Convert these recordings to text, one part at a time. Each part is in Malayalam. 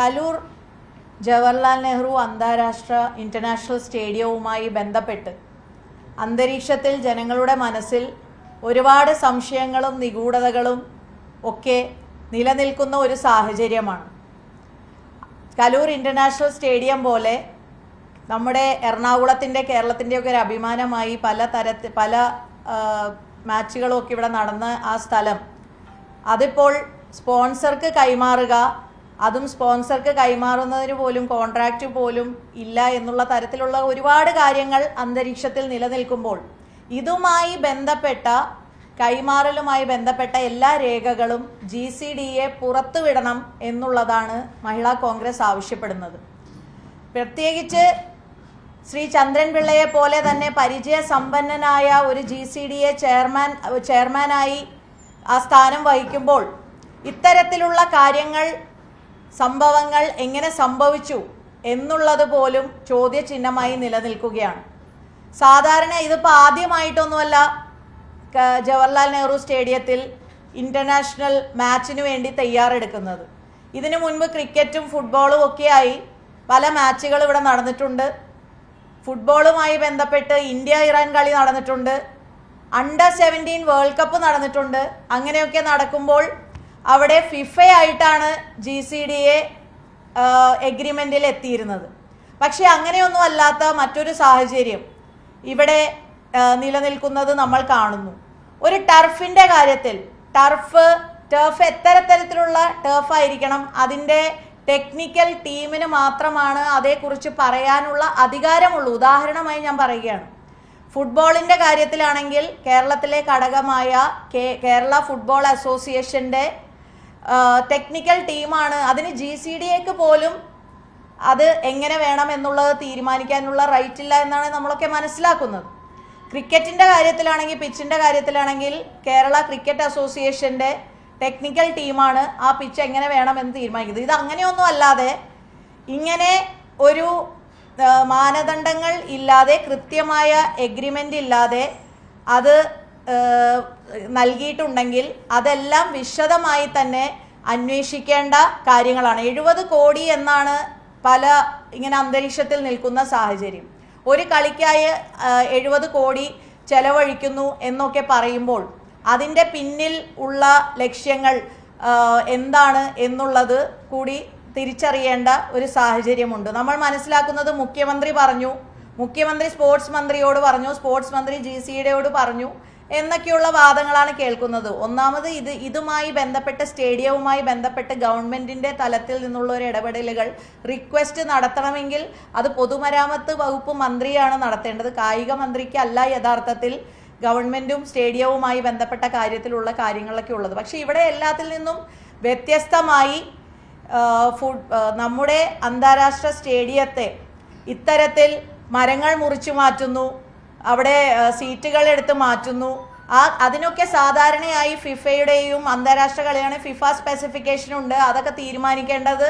കലൂർ ജവഹർലാൽ നെഹ്റു അന്താരാഷ്ട്ര ഇൻ്റർനാഷണൽ സ്റ്റേഡിയവുമായി ബന്ധപ്പെട്ട് അന്തരീക്ഷത്തിൽ ജനങ്ങളുടെ മനസ്സിൽ ഒരുപാട് സംശയങ്ങളും നിഗൂഢതകളും ഒക്കെ നിലനിൽക്കുന്ന ഒരു സാഹചര്യമാണ്. കലൂർ ഇൻ്റർനാഷണൽ സ്റ്റേഡിയം പോലെ നമ്മുടെ എറണാകുളത്തിൻ്റെ കേരളത്തിൻ്റെയൊക്കെ ഒരു അഭിമാനമായി പല മാച്ചുകളൊക്കെ ഇവിടെ നടന്ന ആ സ്ഥലം അതിപ്പോൾ സ്പോൺസർക്ക് കൈമാറുക, അതും സ്പോൺസർക്ക് കൈമാറുന്നതിന് പോലും കോൺട്രാക്റ്റ് പോലും ഇല്ല എന്നുള്ള തരത്തിലുള്ള ഒരുപാട് കാര്യങ്ങൾ അന്തരീക്ഷത്തിൽ നിലനിൽക്കുമ്പോൾ ഇതുമായി ബന്ധപ്പെട്ട കൈമാറലുമായി ബന്ധപ്പെട്ട എല്ലാ രേഖകളും GCDA പുറത്തുവിടണം എന്നുള്ളതാണ് മഹിളാ കോൺഗ്രസ് ആവശ്യപ്പെടുന്നത്. പ്രത്യേകിച്ച് ശ്രീ ചന്ദ്രൻപിള്ളയെ പോലെ തന്നെ പരിചയസമ്പന്നനായ ഒരു GCDA ചെയർമാനായി ആ സ്ഥാനം വഹിക്കുമ്പോൾ ഇത്തരത്തിലുള്ള കാര്യങ്ങൾ സംഭവങ്ങൾ എങ്ങനെ സംഭവിച്ചു എന്നുള്ളത് പോലും ചോദ്യചിഹ്നമായി നിലനിൽക്കുകയാണ്. സാധാരണ ഇതിപ്പോൾ ആദ്യമായിട്ടൊന്നുമല്ല ജവഹർലാൽ നെഹ്റു സ്റ്റേഡിയത്തിൽ ഇൻ്റർനാഷണൽ മാച്ചിന് വേണ്ടി തയ്യാറെടുക്കുന്നത്. ഇതിനു മുൻപ് ക്രിക്കറ്റും ഫുട്ബോളും ഒക്കെയായി പല മാച്ചുകൾ ഇവിടെ നടന്നിട്ടുണ്ട്. ഫുട്ബോളുമായി ബന്ധപ്പെട്ട് ഇന്ത്യ-ഇറാൻ കളി നടന്നിട്ടുണ്ട്, അണ്ടർ 17 വേൾഡ് കപ്പ് നടന്നിട്ടുണ്ട്. അങ്ങനെയൊക്കെ നടക്കുമ്പോൾ അവിടെ ഫിഫയായിട്ടാണ് GCDA എഗ്രിമെൻറ്റിൽ എത്തിയിരുന്നത്. പക്ഷേ അങ്ങനെയൊന്നും അല്ലാത്ത മറ്റൊരു സാഹചര്യം ഇവിടെ നിലനിൽക്കുന്നത് നമ്മൾ കാണുന്നു. ഒരു ടർഫിൻ്റെ കാര്യത്തിൽ ടർഫ് എത്തരത്തിലുള്ള ടർഫായിരിക്കണം, അതിൻ്റെ ടെക്നിക്കൽ ടീമിന് മാത്രമാണ് അതേക്കുറിച്ച് പറയാനുള്ള അധികാരമുള്ളൂ. ഉദാഹരണമായി ഞാൻ പറയുകയാണ്, ഫുട്ബോളിൻ്റെ കാര്യത്തിലാണെങ്കിൽ കേരളത്തിലെ ഘടകമായ കേരള ഫുട്ബോൾ അസോസിയേഷൻ്റെ ടെക്നിക്കൽ ടീമാണ്. അതിന് GCDAക്ക് പോലും അത് എങ്ങനെ വേണം എന്നുള്ളത് തീരുമാനിക്കാനുള്ള റൈറ്റ് ഇല്ല എന്നാണ് നമ്മളൊക്കെ മനസ്സിലാക്കുന്നത്. ക്രിക്കറ്റിൻ്റെ കാര്യത്തിലാണെങ്കിൽ പിച്ചിൻ്റെ കാര്യത്തിലാണെങ്കിൽ കേരള ക്രിക്കറ്റ് അസോസിയേഷൻ്റെ ടെക്നിക്കൽ ടീമാണ് ആ പിച്ച് എങ്ങനെ വേണമെന്ന് തീരുമാനിക്കുന്നത്. ഇത് അങ്ങനെയൊന്നും അല്ലാതെ ഇങ്ങനെ ഒരു മാനദണ്ഡങ്ങൾ ഇല്ലാതെ കൃത്യമായ എഗ്രിമെൻ്റ് ഇല്ലാതെ അത് നൽകിയിട്ടുണ്ടെങ്കിൽ അതെല്ലാം വിശദമായി തന്നെ അന്വേഷിക്കേണ്ട കാര്യങ്ങളാണ്. 70 കോടി എന്നാണ് ഇങ്ങനെ അന്തരീക്ഷത്തിൽ നിൽക്കുന്ന സാഹചര്യം. ഒരു കളിക്കായി 70 കോടി ചെലവഴിക്കുന്നു എന്നൊക്കെ പറയുമ്പോൾ അതിൻ്റെ പിന്നിൽ ഉള്ള ലക്ഷ്യങ്ങൾ എന്താണ് എന്നുള്ളത് കൂടി തിരിച്ചറിയേണ്ട ഒരു സാഹചര്യമുണ്ട്. നമ്മൾ മനസ്സിലാക്കുന്നത് മുഖ്യമന്ത്രി സ്പോർട്സ് മന്ത്രിയോട് പറഞ്ഞു, സ്പോർട്സ് മന്ത്രി GCDAയോട് പറഞ്ഞു എന്നൊക്കെയുള്ള വാദങ്ങളാണ് കേൾക്കുന്നത്. ഒന്നാമത് ഇതുമായി ബന്ധപ്പെട്ട് സ്റ്റേഡിയവുമായി ബന്ധപ്പെട്ട് ഗവൺമെൻറ്റിൻ്റെ തലത്തിൽ നിന്നുള്ള ഒരു ഇടപെടലുകൾ റിക്വസ്റ്റ് നടത്തണമെങ്കിൽ അത് പൊതുമരാമത്ത് വകുപ്പ് മന്ത്രിയാണ് നടത്തേണ്ടത്, കായിക മന്ത്രിക്കല്ല യഥാർത്ഥത്തിൽ ഗവൺമെൻറ്റും സ്റ്റേഡിയവുമായി ബന്ധപ്പെട്ട കാര്യത്തിലുള്ള കാര്യങ്ങളൊക്കെ ഉള്ളത്. പക്ഷേ ഇവിടെ എല്ലാത്തിൽ നിന്നും വ്യത്യസ്തമായി നമ്മുടെ അന്താരാഷ്ട്ര സ്റ്റേഡിയത്തെ ഇത്തരത്തിൽ മരങ്ങൾ മുറിച്ചു മാറ്റുന്നു, അവിടെ സീറ്റുകൾ എടുത്ത് മാറ്റുന്നു. അതിനൊക്കെ സാധാരണയായി ഫിഫയുടെയും അന്താരാഷ്ട്ര കളിയാണ്, ഫിഫ സ്പെസിഫിക്കേഷൻ ഉണ്ട്, അതൊക്കെ തീരുമാനിക്കേണ്ടത്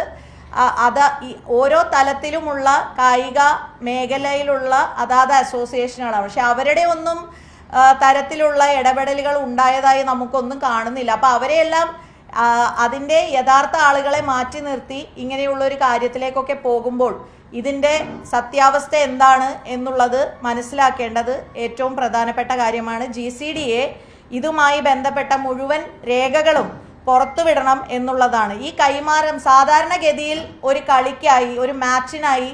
ഓരോ തലത്തിലുമുള്ള കായിക മേഖലയിലുള്ള അതാത് അസോസിയേഷനുകളാണ്. പക്ഷെ അവരുടെ ഒന്നും തരത്തിലുള്ള ഇടപെടലുകൾ ഉണ്ടായതായി നമുക്കൊന്നും കാണുന്നില്ല. അപ്പോൾ അവരെയെല്ലാം അതിൻ്റെ യഥാർത്ഥ ആളുകളെ മാറ്റി നിർത്തി ഇങ്ങനെയുള്ളൊരു കാര്യത്തിലേക്കൊക്കെ പോകുമ്പോൾ ഇതിൻ്റെ സത്യാവസ്ഥ എന്താണ് എന്നുള്ളത് മനസ്സിലാക്കേണ്ടത് ഏറ്റവും പ്രധാനപ്പെട്ട കാര്യമാണ്. GCDA ഇതുമായി ബന്ധപ്പെട്ട മുഴുവൻ രേഖകളും പുറത്തുവിടണം എന്നുള്ളതാണ്. ഈ കൈമാറ്റം സാധാരണഗതിയിൽ ഒരു കളിക്കായി ഒരു മാച്ചിനായി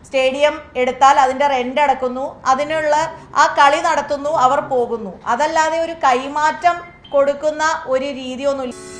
സ്റ്റേഡിയം എടുത്താൽ അതിൻ്റെ റെൻ്റ് അടക്കുന്നു, അതിനുള്ള ആ കളി നടത്തുന്നു, അവർ പോകുന്നു. അതല്ലാതെ ഒരു കൈമാറ്റം കൊടുക്കുന്ന ഒരു രീതിയൊന്നുമില്ല.